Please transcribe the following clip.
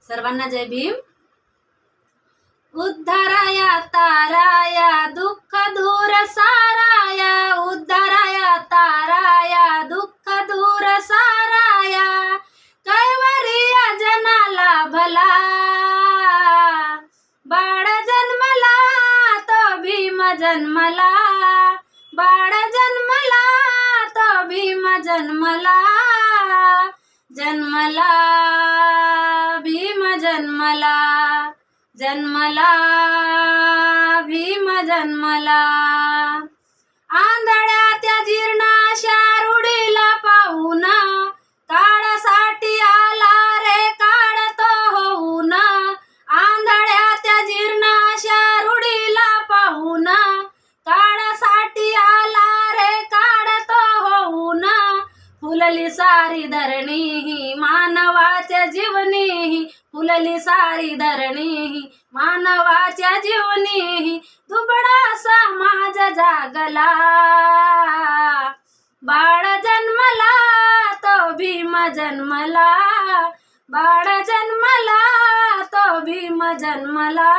सर्वांना जय भीम। उद्धाराया ताराया दुःख दूर साराया, उद्धाराया ताराया दुःख दूर साराया, कैवरिया जनाला भला, बाळ जन्मला तो भीम जन्मला, बाळ जन्मला तो भीम जन्मला, जन्मला भीम जन्मला, जन्मला भीम जन्मला। आंधळ्या त्या जीर्णाशा रूढीला पाहून, काळासाठी आला रे काळ तो होऊन, आंधळ्या त्या जीर्णाशा रूढीला पाहून, काळासाठी आला रे काळ तो होऊन, फुलली सारी धरणी ही मानवाच्या जीवनी, फुलली सारी धरणी मानवाच्या जीवनी, दुबळा समाज जागला, बाळ जन्मला तो भीम जन्मला, बाळ जन्मला तो भीम जन्मला।